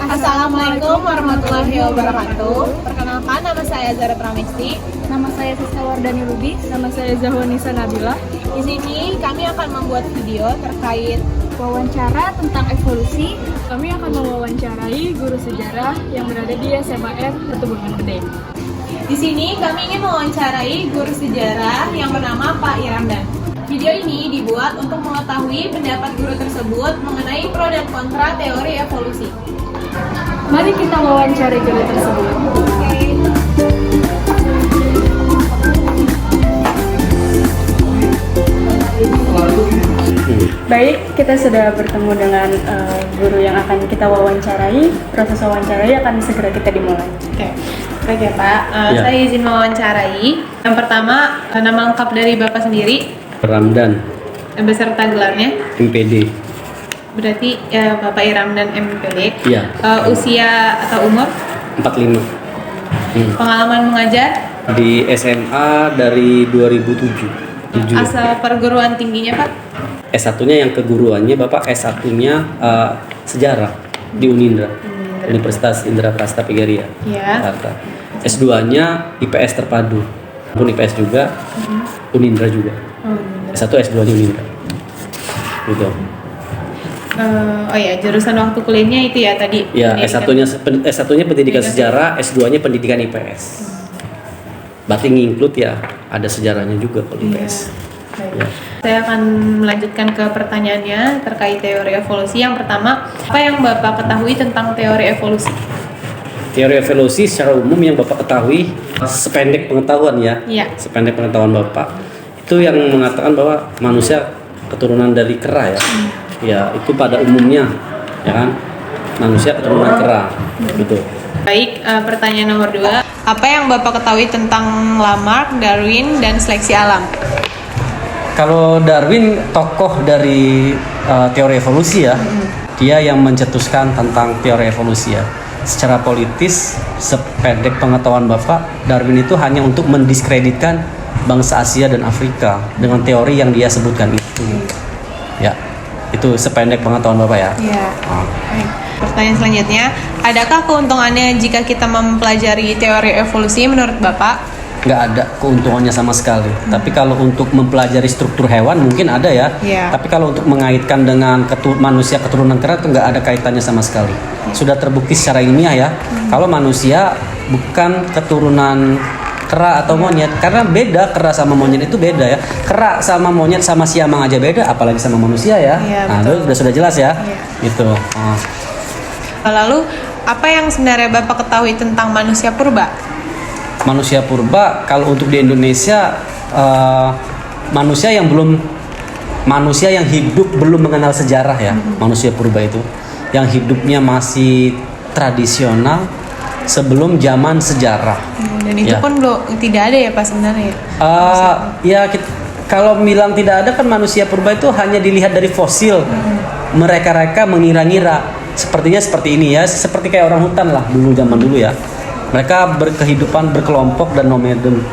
Assalamualaikum warahmatullahi wabarakatuh. Perkenalkan, nama saya Zara Pramesti. Nama saya Siska Wardani Ruby. Nama saya Zahwanisa Nabila. Di sini kami akan membuat video terkait Wawancara tentang evolusi. Kami akan mewawancarai guru sejarah yang berada di SMAN Ketubunan Gede. Di sini kami ingin mewawancarai guru sejarah yang bernama Pak Iramdan. Video ini dibuat untuk mengetahui pendapat guru tersebut mengenai pro dan kontra teori evolusi. Mari kita wawancarai guru tersebut. Baik, kita sudah bertemu dengan guru yang akan kita wawancarai. Proses wawancarai akan segera kita dimulai. Baik ya Pak, saya izin mewawancarai. Yang pertama, nama lengkap dari Bapak sendiri Ramdan, beserta gelarnya. MPD. Berarti Bapak Iramdan MPD. Iya. Usia atau umur? 45. Pengalaman mengajar? Di SMA dari 2007. Asal perguruan tingginya Pak? S1-nya yang keguruannya Bapak, S1-nya sejarah di Unindra. Universitas Indra Prasta Pigaria, Iya. Jakarta. S2-nya IPS terpadu. Pun IPS juga, Unindra juga. S1 S2-nya Unindra. Gitu. Oh ya, jurusan waktu kuliahnya itu ya tadi. Ya, S1-nya pendidikan sejarah, S2-nya pendidikan Hmm. IPS. Berarti nginclude ya, ada sejarahnya juga kalau IPS. Baik. Ya. Saya akan melanjutkan ke pertanyaannya terkait teori evolusi. Yang pertama, apa yang Bapak ketahui tentang teori evolusi? Teori evolusi secara umum yang Bapak ketahui, sependek pengetahuan ya, Iya. sependek pengetahuan Bapak, itu yang mengatakan bahwa manusia keturunan dari kera ya. Ya, itu pada umumnya, ya kan, manusia keturunan kera, gitu. Baik, pertanyaan nomor 2. Apa yang Bapak ketahui tentang Lamarck, Darwin, dan seleksi alam? Kalau Darwin tokoh dari teori evolusi ya, dia yang mencetuskan tentang teori evolusi ya. Secara politis, sependek pengetahuan Bapak, Darwin itu hanya untuk mendiskreditkan bangsa Asia dan Afrika dengan teori yang dia sebutkan itu. Ya, itu sependek pengetahuan Bapak ya. Iya. Baik. Pertanyaan selanjutnya, adakah keuntungannya jika kita mempelajari teori evolusi menurut Bapak? Nggak ada keuntungannya sama sekali. Tapi kalau untuk mempelajari struktur hewan mungkin ada ya. Iya. Tapi kalau untuk mengaitkan dengan manusia keturunan kera itu nggak ada kaitannya sama sekali. Sudah terbukti secara ilmiah ya. Kalau manusia bukan keturunan kera atau monyet, karena beda, kera sama monyet itu beda ya. Kera sama monyet sama siamang aja beda, apalagi sama manusia ya. Iya, Nah, betul. itu sudah jelas ya. Iya. Gitu. Lalu, apa yang sebenarnya Bapak ketahui tentang manusia purba? Manusia purba kalau untuk di Indonesia manusia yang hidup belum mengenal sejarah ya. Manusia purba itu yang hidupnya masih tradisional sebelum zaman sejarah. Dan itu Ya. pun tidak ada ya Pak sebenarnya. Kalau bilang tidak ada kan manusia purba itu hanya dilihat dari fosil. Mereka mengira-ngira sepertinya seperti ini ya, seperti kayak orang hutan lah dulu, zaman dulu ya. Mereka berkehidupan berkelompok dan nomaden,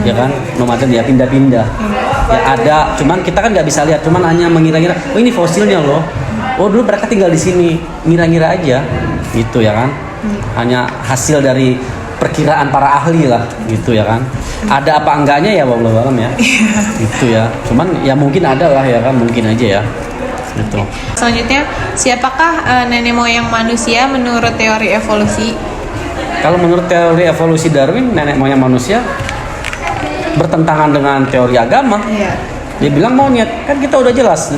ya kan, nomaden ya, pindah-pindah. Ya ada, cuman kita kan nggak bisa lihat, cuman hanya mengira-ngira. Oh ini fosilnya loh. Oh dulu mereka tinggal di sini, ngira-ngira aja, gitu ya kan. Hanya hasil dari perkiraan para ahli lah, gitu ya kan. Ada apa enggaknya ya, wallahu alam ya. Gitu ya. Cuman ya mungkin ada lah ya kan, mungkin aja ya. Gitu. Selanjutnya, siapakah nenek moyang manusia menurut teori evolusi? Kalau menurut teori evolusi Darwin, nenek moyang manusia bertentangan dengan teori agama. Iya. Dia bilang monyet, kan kita udah jelas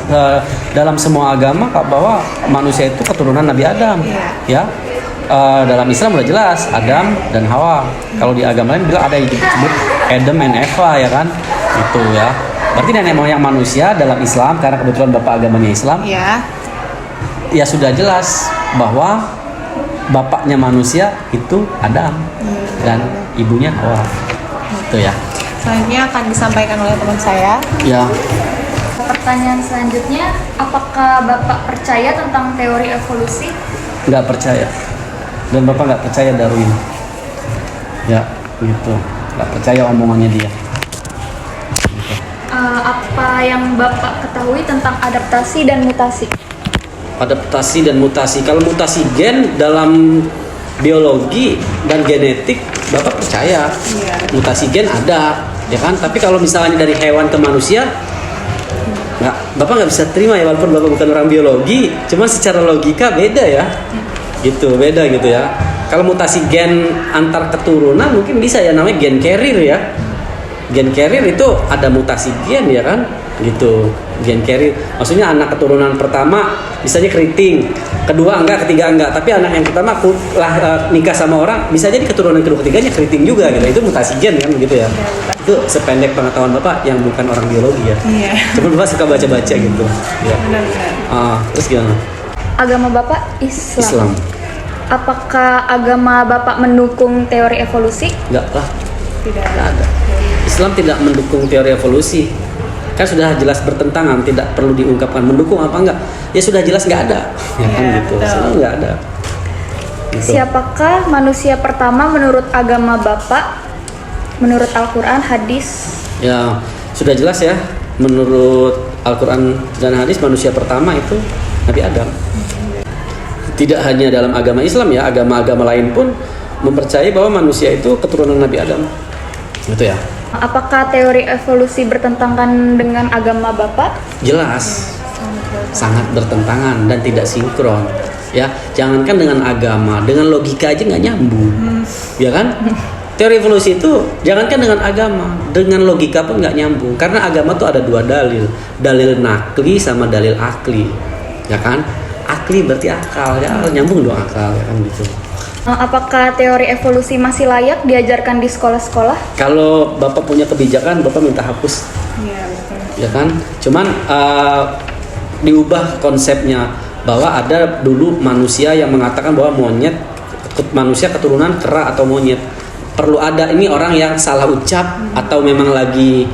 dalam semua agama bahwa manusia itu keturunan Nabi Adam. Iya. Ya, dalam Islam udah jelas Adam dan Hawa. Kalau di agama lain bilang ada yang disebut Adam and Eva ya kan, itu ya. Berarti nenek moyang manusia dalam Islam, karena kebetulan bapak agamanya Islam. Iya. Ya sudah jelas bahwa bapaknya manusia itu Adam dan ibunya Hawa. Itu ya. Selanjutnya akan disampaikan oleh teman saya. Ya. Pertanyaan selanjutnya, apakah Bapak percaya tentang teori evolusi? Nggak percaya. Dan Bapak nggak percaya Darwin. Ya, gitu. Nggak percaya omongannya dia. Apa yang Bapak ketahui tentang adaptasi dan mutasi? Adaptasi dan mutasi. Kalau mutasi gen dalam biologi dan genetik, Bapak percaya. Mutasi gen ada, ya kan? Tapi kalau misalnya dari hewan ke manusia, Bapak nggak bisa terima ya, walaupun Bapak bukan orang biologi, cuma secara logika beda ya. Gitu, beda gitu ya. Kalau mutasi gen antar keturunan mungkin bisa ya, namanya gen carrier ya. Gen carrier itu ada mutasi gen ya kan, gitu. Gen carrier maksudnya anak keturunan pertama misalnya keriting, kedua enggak, ketiga enggak, tapi anak yang pertama nikah sama orang bisa jadi keturunan kedua ketiganya keriting juga gitu. Itu mutasi gen kan, gitu ya. Itu sependek pengetahuan Bapak yang bukan orang biologi ya. Iya. Cuma Bapak suka baca-baca gitu ya. Benar-benar. Terus gimana? Agama Bapak Islam. Islam. Apakah agama Bapak mendukung teori evolusi? Enggak lah, Tidak enggak ada. Islam tidak mendukung teori evolusi. Kan sudah jelas bertentangan, tidak perlu diungkapkan mendukung apa enggak. Ya sudah jelas enggak ada. Ya kan gitu. Islam enggak ada. Gitu. Siapakah manusia pertama menurut agama Bapak? Menurut Al-Quran, hadis? Ya, sudah jelas ya. Menurut Al-Quran dan hadis, manusia pertama itu Nabi Adam. Tidak hanya dalam agama Islam ya, agama-agama lain pun mempercayai bahwa manusia itu keturunan Nabi Adam. Gitu ya. Apakah teori evolusi bertentangan dengan agama Bapak? Jelas. Sangat bertentangan dan tidak sinkron. Ya, jangankan dengan agama, dengan logika aja nggak nyambung. Ya kan? Teori evolusi itu jangankan dengan agama, dengan logika pun nggak nyambung. Karena agama tuh ada dua dalil, dalil nakli sama dalil akli, ya kan? Akli berarti akal, ya nyambung dong akal, ya kan gitu. Apakah teori evolusi masih layak diajarkan di sekolah-sekolah? Kalau Bapak punya kebijakan, Bapak minta hapus, Iya, betul. ya kan? Cuman diubah konsepnya bahwa ada dulu manusia yang mengatakan bahwa manusia keturunan kera atau monyet. Perlu ada ini orang yang salah ucap atau memang lagi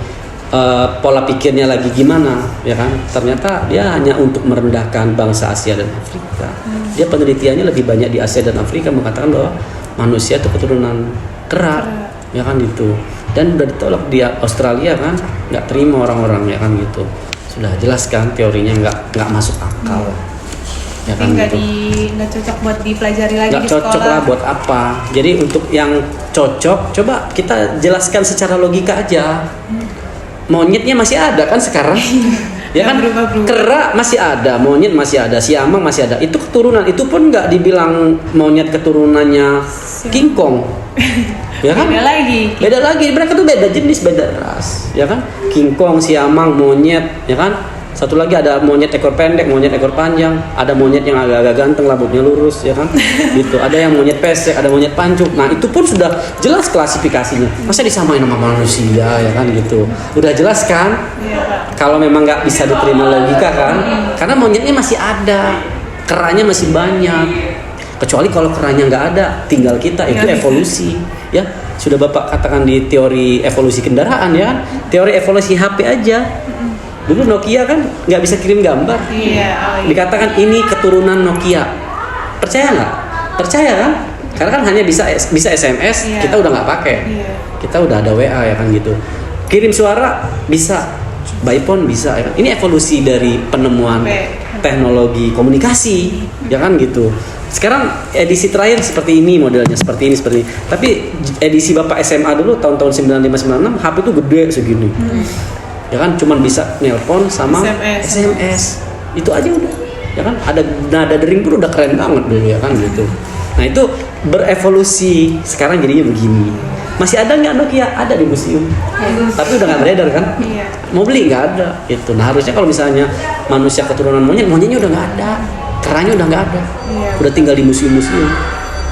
pola pikirnya lagi gimana, ya kan? Ternyata dia hanya untuk merendahkan bangsa Asia dan Afrika. Dia penelitiannya lebih banyak di Asia dan Afrika, mengatakan bahwa manusia itu keturunan kera, ya kan gitu. Dan udah ditolak di Australia kan, nggak terima orang-orang, ya kan gitu. Sudah jelas kan teorinya nggak masuk akal. Ya kan gitu. Nggak cocok buat dipelajari lagi Nggak di sekolah. cocok lah buat apa. Jadi untuk yang cocok, coba kita jelaskan secara logika aja. Monyetnya masih ada kan sekarang, ya kan? Berubah-berubah. Kera masih ada, monyet masih ada, siamang masih ada. Itu keturunan, itu pun nggak dibilang monyet keturunannya King Kong, ya kan? Beda lagi, mereka tuh beda jenis, beda ras, ya kan? King Kong, siamang, monyet, ya kan? Satu lagi ada monyet ekor pendek, monyet ekor panjang, ada monyet yang agak-agak ganteng, rambutnya lurus, ya kan? Gitu. Ada yang monyet pesek, ada monyet pancung. Nah, itu pun sudah jelas klasifikasinya. Masa disamain sama manusia, ya kan gitu. Udah jelas kan? Kalau memang nggak bisa diterima logika kan? Karena monyetnya masih ada, keranya masih banyak. Kecuali kalau keranya nggak ada, tinggal kita, itu evolusi, ya. Sudah Bapak katakan di teori evolusi kendaraan, ya kan? Teori evolusi HP aja. Dulu Nokia kan nggak bisa kirim gambar. Dikatakan ini keturunan Nokia. Percaya nggak? Percaya kan? Karena kan hanya bisa SMS, kita udah nggak pakai. Kita udah ada WA, ya kan gitu. Kirim suara bisa, by phone bisa, ya kan? Ini evolusi dari penemuan teknologi komunikasi, ya kan gitu. Sekarang edisi terakhir seperti ini modelnya, seperti ini. Tapi edisi Bapak SMA dulu tahun-tahun 95-96, HP itu gede segini. Ya kan, cuman bisa nelpon sama SMS. Itu aja udah, ya kan. Ada nada dering pun udah keren banget dulu, ya kan gitu. Nah, itu berevolusi, sekarang jadinya begini. Masih ada nggak Nokia? Ada di museum, tapi udah nggak beredar kan. Mau beli nggak ada itu. Nah, harusnya kalau misalnya manusia keturunan monyetnya udah nggak ada, keranya udah nggak ada, udah tinggal di museum-museum,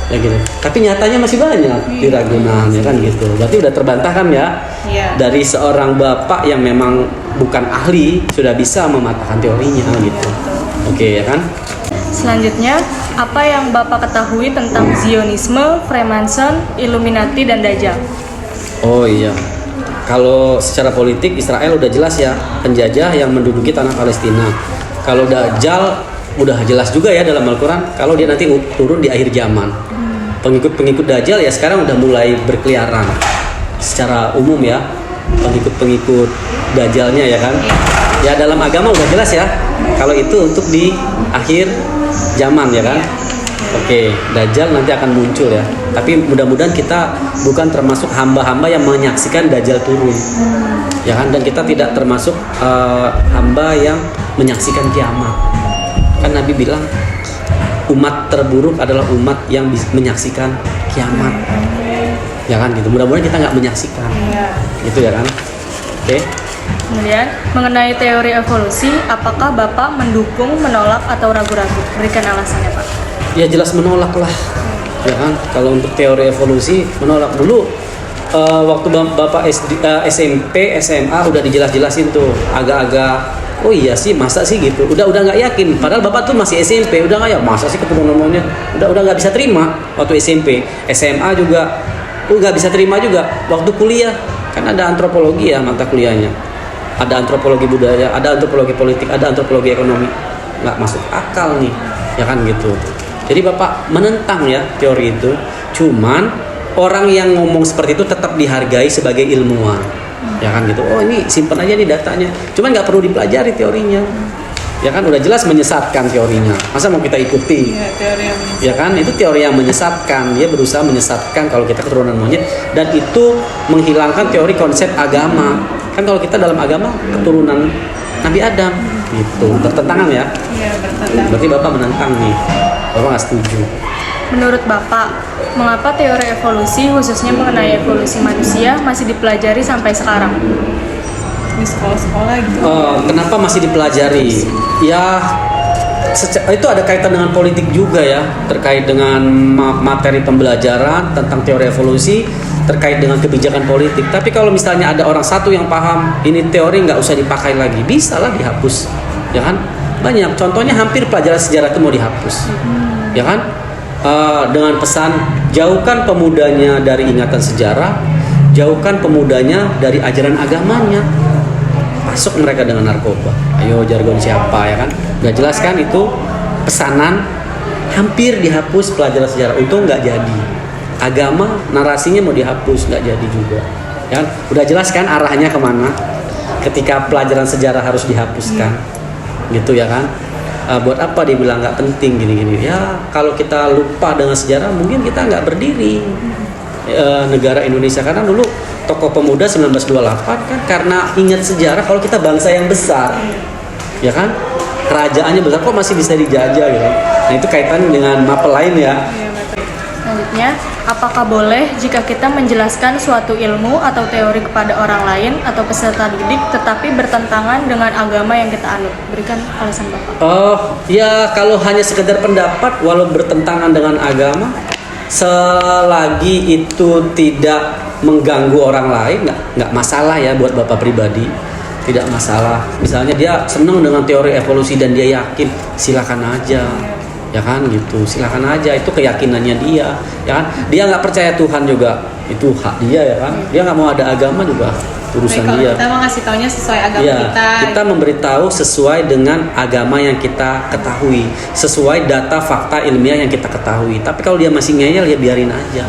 ya gitu. Tapi nyatanya masih banyak di Ragunan, ya kan gitu. Berarti udah terbantahkan ya. Dari seorang bapak yang memang bukan ahli sudah bisa mematahkan teorinya gitu. Oke, ya kan? Selanjutnya, apa yang Bapak ketahui tentang Zionisme, Freemason, Illuminati, dan Dajjal? Oh iya. kalau secara politik Israel udah jelas ya, penjajah yang menduduki tanah Palestina. Kalau Dajjal udah jelas juga ya dalam Al-Quran, kalau dia nanti turun di akhir zaman. Pengikut-pengikut Dajjal ya sekarang udah mulai berkeliaran secara umum ya, pengikut-pengikut Dajjalnya ya kan. Ya dalam agama udah jelas ya, kalau itu untuk di akhir zaman ya kan. Oke, Dajjal nanti akan muncul ya. Tapi mudah-mudahan kita bukan termasuk hamba-hamba yang menyaksikan Dajjal turun, ya kan? Dan kita tidak termasuk hamba yang menyaksikan kiamat. Kan Nabi bilang umat terburuk adalah umat yang menyaksikan kiamat, ya kan? Gitu. Mudah-mudahan kita nggak menyaksikan, gitu ya kan? Oke. Kemudian, mengenai teori evolusi, apakah Bapak mendukung, menolak, atau ragu-ragu? Berikan alasannya, Pak. Ya jelas menolak lah, ya kan? Kalau untuk teori evolusi menolak dulu. Waktu Bapak SMP, SMA udah dijelas-jelasin tuh, agak-agak. Oh iya sih, masa sih gitu? Udah nggak yakin. Padahal Bapak tuh masih SMP, udah nggak ya? Masa sih keturunan monyet? Udah nggak bisa terima waktu SMP, SMA juga. Nggak bisa terima juga waktu kuliah. Kan ada antropologi ya mata kuliahnya. Ada antropologi budaya, ada antropologi politik, ada antropologi ekonomi. Nggak masuk akal nih, ya kan gitu. Jadi Bapak menentang ya teori itu. Cuman orang yang ngomong seperti itu tetap dihargai sebagai ilmuwan, ya kan gitu. Oh ini simpen aja nih datanya. Cuman nggak perlu dipelajari teorinya, ya kan udah jelas menyesatkan teorinya. Masa mau kita ikuti? Iya, teori yang Ya kan itu teori yang menyesatkan. Dia berusaha menyesatkan kalau kita keturunan monyet, dan itu menghilangkan teori konsep agama. Kan kalau kita dalam agama keturunan Nabi Adam, gitu. Bertentangan ya? Iya, bertentangan. Berarti Bapak menentang nih. Bapak nggak setuju. Menurut Bapak, mengapa teori evolusi, khususnya mengenai evolusi manusia, masih dipelajari sampai sekarang? Di sekolah-sekolah gitu. Kenapa masih dipelajari? Ya, itu ada kaitan dengan politik juga ya, terkait dengan materi pembelajaran tentang teori evolusi, terkait dengan kebijakan politik. Tapi kalau misalnya ada orang satu yang paham, ini teori nggak usah dipakai lagi, bisa lah dihapus, ya kan? Banyak. Contohnya hampir pelajaran sejarah itu mau dihapus, ya kan? Dengan pesan jauhkan pemudanya dari ingatan sejarah, jauhkan pemudanya dari ajaran agamanya. Masuk mereka dengan narkoba. Ayo jargon siapa ya kan? Udah jelas kan itu pesanan, hampir dihapus pelajaran sejarah. Untung nggak jadi. Agama narasinya mau dihapus, nggak jadi juga. Ya kan? Udah jelas kan arahnya kemana? Ketika pelajaran sejarah harus dihapuskan, gitu ya kan? Buat apa dia bilang nggak penting gini-gini? Ya kalau kita lupa dengan sejarah, mungkin kita nggak berdiri negara Indonesia. Karena dulu tokoh pemuda 1928 kan karena ingat sejarah kalau kita bangsa yang besar, ya kan? Kerajaannya besar kok masih bisa dijajah gitu. Nah itu kaitan dengan mapel lain ya. Selanjutnya, apakah boleh jika kita menjelaskan suatu ilmu atau teori kepada orang lain atau peserta didik tetapi bertentangan dengan agama yang kita anut? Berikan alasan Bapak. Ya kalau hanya sekedar pendapat walau bertentangan dengan agama, selagi itu tidak mengganggu orang lain, nggak masalah ya buat Bapak pribadi, tidak masalah. Misalnya dia senang dengan teori evolusi dan dia yakin, silakan aja. Ya kan gitu, silakan aja, itu keyakinannya dia, ya kan. Dia nggak percaya Tuhan juga, itu hak dia ya kan. Dia nggak mau ada agama juga, urusan dia. Kita mau ngasih taunya sesuai agama Ya, kita. kita memberitahu sesuai dengan agama yang kita ketahui, sesuai data fakta ilmiah yang kita ketahui. Tapi kalau dia masih ngeyel ya biarin aja.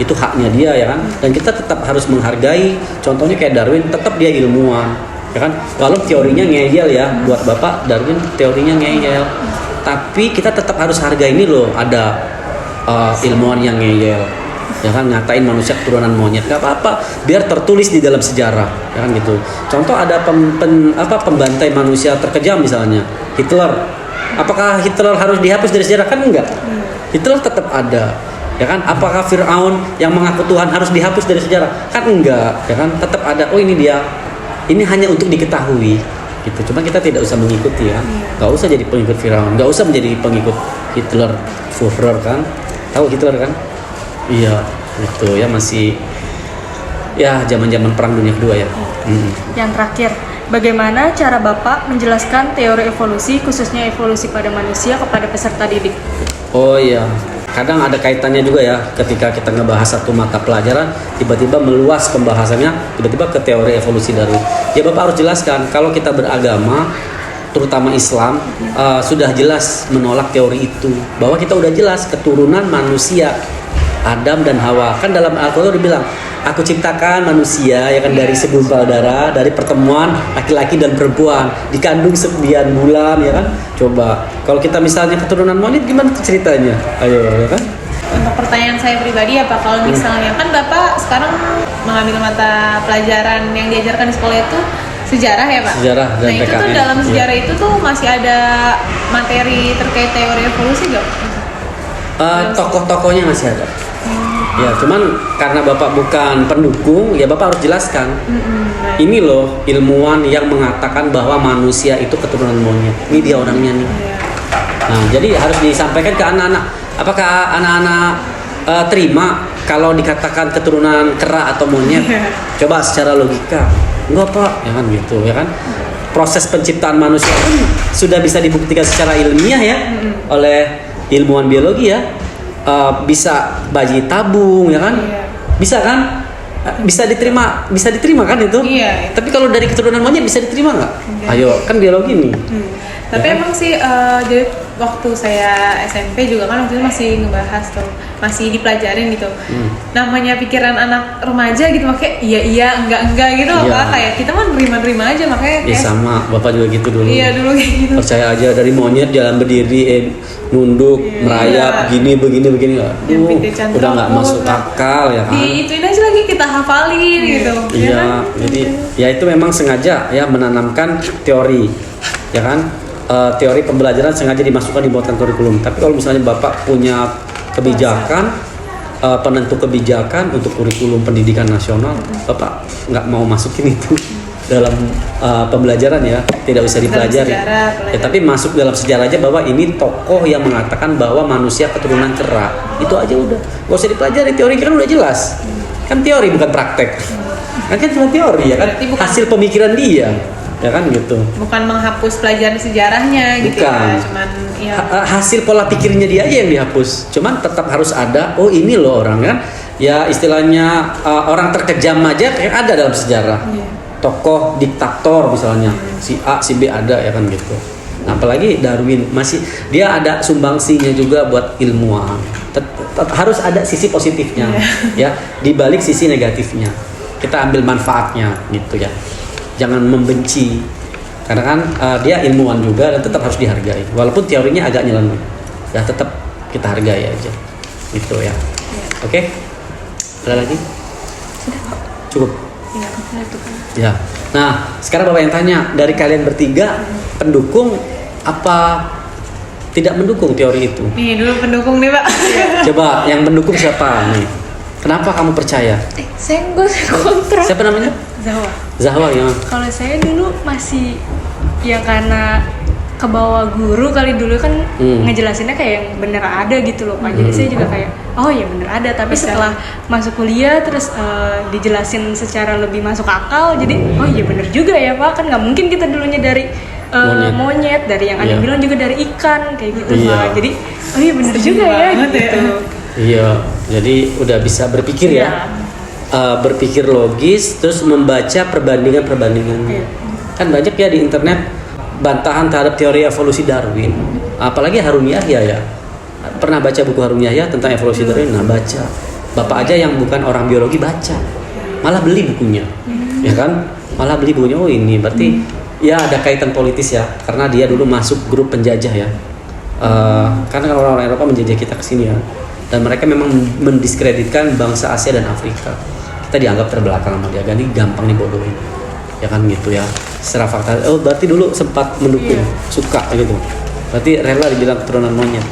Itu haknya dia ya kan. Dan kita tetap harus menghargai. Contohnya kayak Darwin, tetap dia ilmuwan, ya kan. Walau teorinya ngeyel ya, buat Bapak Darwin teorinya ngeyel. Tapi kita tetap harus hargai ini loh, ada ilmuwan yang ngeyel, ya kan, ngatain manusia keturunan monyet. Gak apa-apa, biar tertulis di dalam sejarah, ya kan gitu. Contoh ada pembantai manusia terkejam misalnya, Hitler. Apakah Hitler harus dihapus dari sejarah? Kan enggak. Hitler tetap ada, ya kan. Apakah Fir'aun yang mengaku Tuhan harus dihapus dari sejarah? Kan enggak, ya kan. Tetap ada. Oh ini dia. Ini hanya untuk diketahui. Gitu. Cuma kita tidak usah mengikuti ya, nggak usah jadi pengikut Firaun, nggak usah menjadi pengikut Hitler, Führer kan, tahu Hitler kan? Iya, itu ya masih ya zaman-zaman Perang Dunia Kedua ya. Yang terakhir, bagaimana cara Bapak menjelaskan teori evolusi, khususnya evolusi pada manusia kepada peserta didik? Oh iya, Kadang ada kaitannya juga ya, ketika kita ngebahas satu mata pelajaran, tiba-tiba meluas pembahasannya, tiba-tiba ke teori evolusi Darwin. Ya Bapak harus jelaskan, kalau kita beragama, terutama Islam, sudah jelas menolak teori itu. Bahwa kita udah jelas keturunan manusia, Adam dan Hawa. Kan dalam Al-Quran udah bilang, aku ciptakan manusia ya kan dari segumpal darah, dari pertemuan laki-laki dan perempuan, dikandung sekian bulan ya kan. Coba kalau kita misalnya keturunan monyet, gimana tuh ceritanya? Ayo ya kan. Untuk pertanyaan saya pribadi apa kalau misalnya kan Bapak sekarang mengambil mata pelajaran yang diajarkan di sekolah itu sejarah ya Pak? Sejarah dan nah itu tuh PKN. dalam sejarah itu tuh masih ada materi terkait teori evolusi gak? Tokoh-tokohnya masih ada. Ya, cuman karena Bapak bukan pendukung, ya Bapak harus jelaskan. Ini loh ilmuwan yang mengatakan bahwa manusia itu keturunan monyet. Ini dia orangnya nih. Nah, jadi harus disampaikan ke anak-anak. Apakah anak-anak terima kalau dikatakan keturunan kera atau monyet? Coba secara logika. Enggak Pak, ya kan gitu, ya kan. Proses penciptaan manusia pun sudah bisa dibuktikan secara ilmiah ya oleh ilmuwan biologi ya. Bisa bayi tabung ya kan, bisa kan, bisa diterima kan itu. Iya. Tapi kalau dari keturunan monyet bisa diterima nggak? Ayo kan biologi nih. Tapi Ya kan? emang sih jadi waktu saya SMP juga kan waktu itu masih ngebahas tuh, masih dipelajarin gitu. Namanya pikiran anak remaja gitu, makanya iya enggak gitu loh Iya. Pak. Kayak kita mah nerima aja makanya Ya kayak sama, Bapak juga gitu dulu. iya dulu kayak gitu. Percaya aja dari monyet jalan berdiri, nunduk, merayap, begini. Aduh, Pitican udah nggak rokok, masuk Pak. akal ya kan. Ituin aja lagi kita hafalin gitu. Ya Iya, kan? jadi ya itu memang sengaja ya menanamkan teori, ya kan. Teori pembelajaran sengaja dimasukkan dibuatkan kurikulum. Tapi kalau misalnya Bapak punya kebijakan, penentu kebijakan untuk kurikulum pendidikan nasional, Bapak nggak mau masukin itu dalam pembelajaran ya, tidak bisa dipelajari. sejarah, Ya, tapi masuk dalam sejarah aja bahwa ini tokoh yang mengatakan bahwa manusia keturunan kera. Itu aja udah, nggak usah dipelajari, teori kan udah jelas. Kan teori bukan praktek. Kan cuma teori ya kan, Berarti bukan- hasil pemikiran dia. Ya kan gitu. Bukan menghapus pelajaran sejarahnya gitu Bukan. ya, cuman ya Hasil pola pikirnya dia aja yang dihapus. Cuman tetap harus ada. Oh ini loh orang kan. Ya istilahnya orang terkejam aja kayak ada dalam sejarah. Tokoh diktator misalnya si A si B ada ya kan gitu. Nah, apalagi Darwin masih dia ada sumbangsinya juga buat ilmuwan. Harus ada sisi positifnya ya di balik sisi negatifnya. Kita ambil manfaatnya gitu ya. Jangan membenci karena kan dia ilmuwan juga dan tetap harus dihargai walaupun teorinya agak nyeleneh ya tetap kita hargai aja gitu ya. Oke. Ada lagi? Cukup ya. Nah sekarang Bapak yang tanya, dari kalian bertiga pendukung apa tidak mendukung teori itu? nih dulu pendukung nih Pak. Coba yang pendukung siapa nih? Kenapa kamu percaya? Saya kontra. Siapa namanya? Zahwa ya. Kalau saya dulu masih ya karena ke bawah guru kali dulu kan ngejelasinnya kayak yang bener ada gitu loh Pak. Jadi saya juga kayak oh ya bener ada. Tapi setelah masuk kuliah terus dijelasin secara lebih masuk akal. Jadi oh iya bener juga ya Pak. Kan nggak mungkin kita dulunya dari monyet dari yang ada Iya. bilang juga dari ikan kayak gitu Iya. Pak. Jadi oh iya bener juga ya banget ya. gitu. Iya. Jadi udah bisa berpikir ya. Berpikir logis, terus membaca perbandingan-perbandingannya. Kan banyak ya di internet bantahan terhadap teori evolusi Darwin. Apalagi Harun Yahya ya. Pernah baca buku Harun Yahya tentang evolusi Darwin? Nah baca. Bapak aja yang bukan orang biologi baca. Malah beli bukunya. Ya kan? Malah beli bukunya. Oh ini berarti ya ada kaitan politis ya. Karena dia dulu masuk grup penjajah ya. Karena orang-orang Eropa menjajah kita ke sini ya. Dan mereka memang mendiskreditkan bangsa Asia dan Afrika. Kita dianggap terbelakang sama dia, jadi gampang dibodohin. Ya kan gitu ya. Secara fakta, oh berarti dulu sempat mendukung, suka gitu. Berarti rela dibilang keturunan monyet.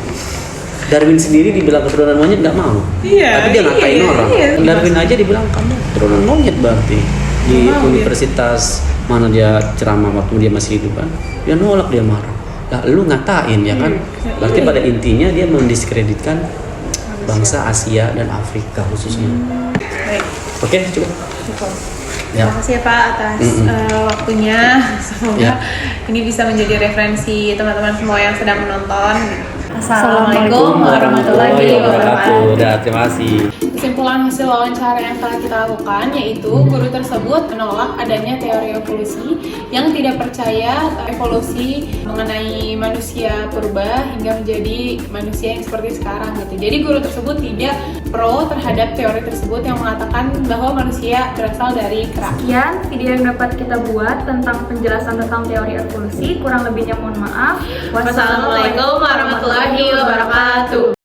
Darwin sendiri dibilang keturunan monyet nggak mau. Iya, Tapi dia ngatain orang. iya. Darwin aja dibilang kamu keturunan monyet berarti. Di universitas mana dia ceramah waktu dia masih hidup kan. Dia nolak, dia marah. Lah lu ngatain ya kan. Berarti pada intinya dia mendiskreditkan bangsa Asia dan Afrika khususnya. Baik. Oke, cukup. Ya. Terima kasih ya Pak atas waktunya. Semoga Ya. ini bisa menjadi referensi teman-teman semua yang sedang menonton. Assalamualaikum warahmatullahi wabarakatuh. Udah, terima kasih. Kesimpulan hasil wawancara yang telah kita lakukan yaitu guru tersebut menolak adanya teori evolusi yang tidak percaya evolusi mengenai manusia purba hingga menjadi manusia yang seperti sekarang gitu. Jadi guru tersebut tidak pro terhadap teori tersebut yang mengatakan bahwa manusia berasal dari kera. Sekian video yang dapat kita buat tentang penjelasan tentang teori evolusi. Kurang lebihnya mohon maaf. Wassalamualaikum warahmatullahi wabarakatuh.